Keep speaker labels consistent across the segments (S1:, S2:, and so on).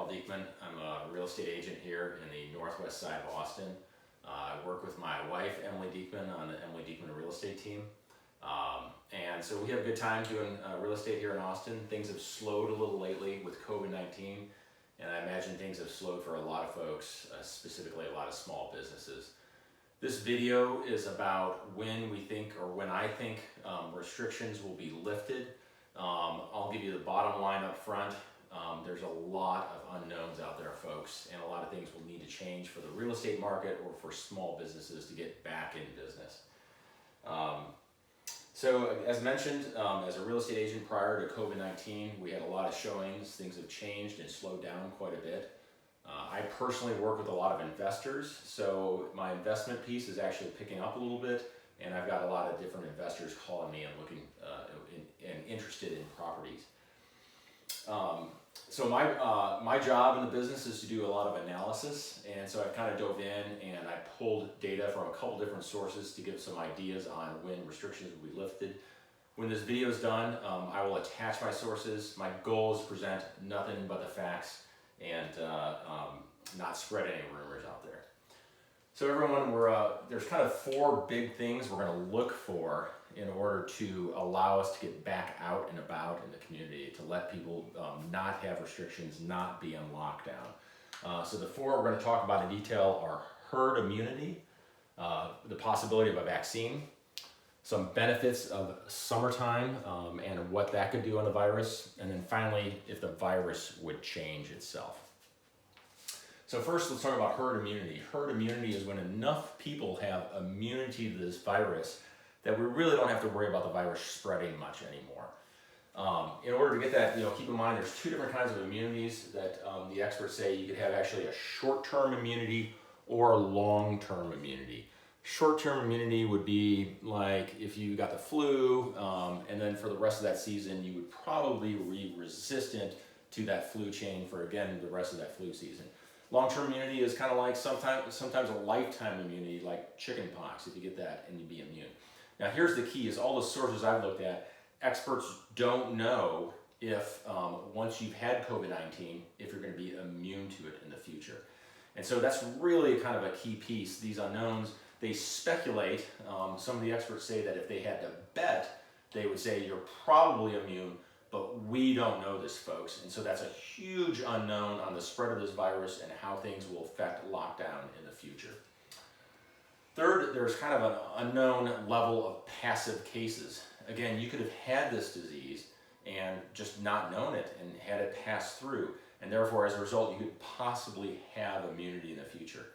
S1: Dieckmann. I'm a real estate agent here in the northwest side of Austin. I work with my wife, Emily Dieckmann, on the Emily Dieckmann real estate team. And so we have a good time doing real estate here in Austin. Things have slowed a little lately with COVID-19, and I imagine things have slowed for a lot of folks, specifically a lot of small businesses. This video is about when we think, or when I think, restrictions will be lifted. I'll give you the bottom line up front. There's a lot of unknowns out there, folks, and a lot of things will need to change for the real estate market or for small businesses to get back in business. So as mentioned, as a real estate agent prior to COVID-19, we had a lot of showings. Things have changed and slowed down quite a bit. I personally work with a lot of investors, so my investment piece is actually picking up a little bit, and I've got a lot of different investors calling me and looking and interested in properties. So my job in the business is to do a lot of analysis, and so I've kind of dove in and I pulled data from a couple different sources to give some ideas on when restrictions will be lifted. When this video is done, I will attach my sources. My goal is to present nothing but the facts and not spread any rumors out there. So everyone, there's kind of four big things we're going to look for in order to allow us to get back out and about in the community, to let people not have restrictions, not be on lockdown. So the four we're going to talk about in detail are herd immunity, the possibility of a vaccine, some benefits of summertime and what that could do on the virus, and then finally, if the virus would change itself. So first, let's talk about herd immunity. Herd immunity is when enough people have immunity to this virus that we really don't have to worry about the virus spreading much anymore. In order to get that, keep in mind there's two different kinds of immunities that the experts say you could have actually a short-term immunity or long-term immunity. Short-term immunity would be like if you got the flu, and then for the rest of that season, you would probably be resistant to that flu chain for, again, the rest of that flu season. Long-term immunity is kind of like sometimes a lifetime immunity, like chicken pox, if you get that and you'd be immune. Now here's the key, is all the sources I've looked at, experts don't know if once you've had COVID-19, if you're going to be immune to it in the future. And so that's really kind of a key piece. These unknowns, they speculate. Some of the experts say that if they had to bet, they would say you're probably immune, but we don't know this, folks. And so that's a huge unknown on the spread of this virus and how things will affect lockdown in the future. Third, there's kind of an unknown level of passive cases. Again, you could have had this disease and just not known it and had it pass through. And therefore, as a result, you could possibly have immunity in the future.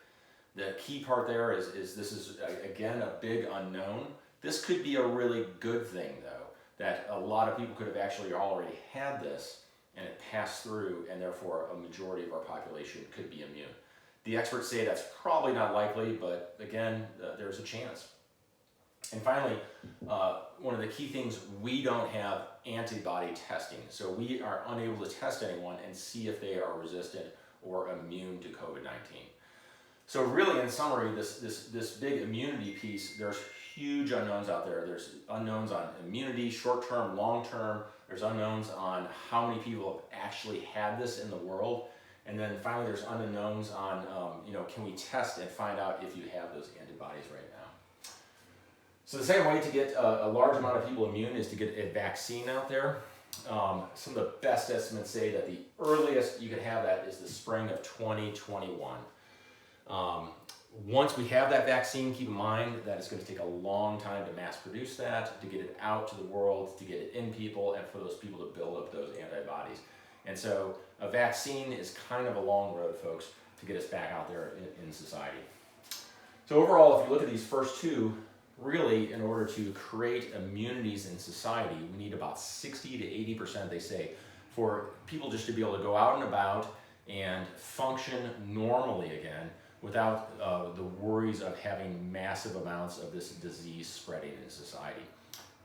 S1: The key part there is this is, again, a big unknown. This could be a really good thing, though, that a lot of people could have actually already had this and it passed through, and therefore a majority of our population could be immune. The experts say that's probably not likely, but again, there's a chance. And finally, one of the key things, we don't have antibody testing. So we are unable to test anyone and see if they are resistant or immune to COVID-19. So really, in summary, this big immunity piece, there's huge unknowns out there. There's unknowns on immunity, short-term, long-term. There's unknowns on how many people have actually had this in the world. And then finally, there's unknowns on, can we test and find out if you have those antibodies right now? So the second way to get a large amount of people immune is to get a vaccine out there. Some of the best estimates say that the earliest you could have that is the spring of 2021. Once we have that vaccine, keep in mind that it's going to take a long time to mass produce that, to get it out to the world, to get it in people, and for those people to build up those antibodies. And so a vaccine is kind of a long road, folks, to get us back out there in society. So overall, if you look at these first two, really, in order to create immunities in society, we need about 60 to 80%, they say, for people just to be able to go out and about and function normally again without the worries of having massive amounts of this disease spreading in society.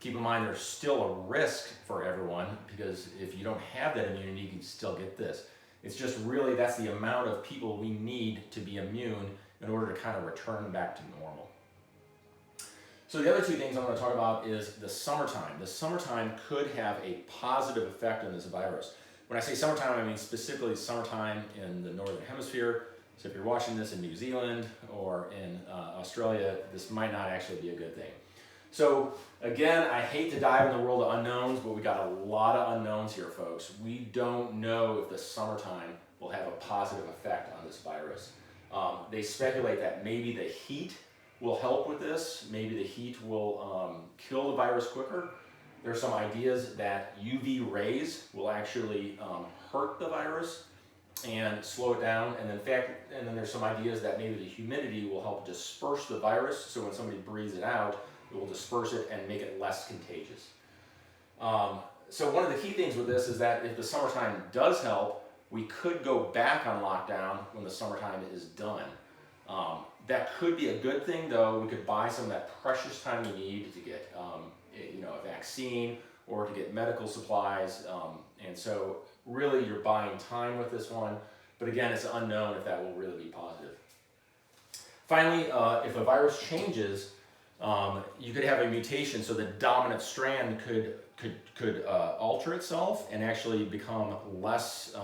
S1: Keep in mind, there's still a risk for everyone, because if you don't have that immunity, you can still get this. It's just really, that's the amount of people we need to be immune in order to kind of return back to normal. So the other two things I'm going to talk about is the summertime. The summertime could have a positive effect on this virus. When I say summertime, I mean specifically summertime in the Northern Hemisphere. So if you're watching this in New Zealand or in Australia, this might not actually be a good thing. So again, I hate to dive in the world of unknowns, but we got a lot of unknowns here, folks. We don't know if the summertime will have a positive effect on this virus. They speculate that maybe the heat will help with this. Maybe the heat will kill the virus quicker. There are some ideas that UV rays will actually hurt the virus and slow it down. And in fact, and then there's some ideas that maybe the humidity will help disperse the virus. So when somebody breathes it out, it will disperse it and make it less contagious. So one of the key things with this is that if the summertime does help, we could go back on lockdown when the summertime is done. That could be a good thing, though. We could buy some of that precious time we need to get a vaccine or to get medical supplies. And so really you're buying time with this one. But again, it's unknown if that will really be positive. Finally, if a virus changes, you could have a mutation, so the dominant strand could alter itself and actually become less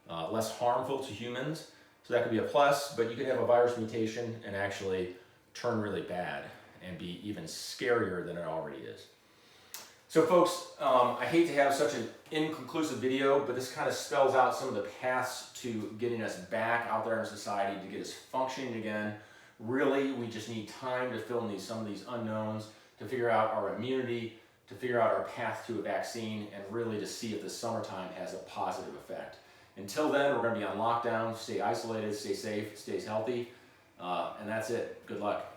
S1: harmful to humans. So that could be a plus, but you could have a virus mutation and actually turn really bad and be even scarier than it already is. So folks, I hate to have such an inconclusive video, but this kind of spells out some of the paths to getting us back out there in society, to get us functioning again. Really, we just need time to fill in some of these unknowns, to figure out our immunity, to figure out our path to a vaccine, and really to see if the summertime has a positive effect. Until then, we're going to be on lockdown. Stay isolated, stay safe, stay healthy, and that's it. Good luck.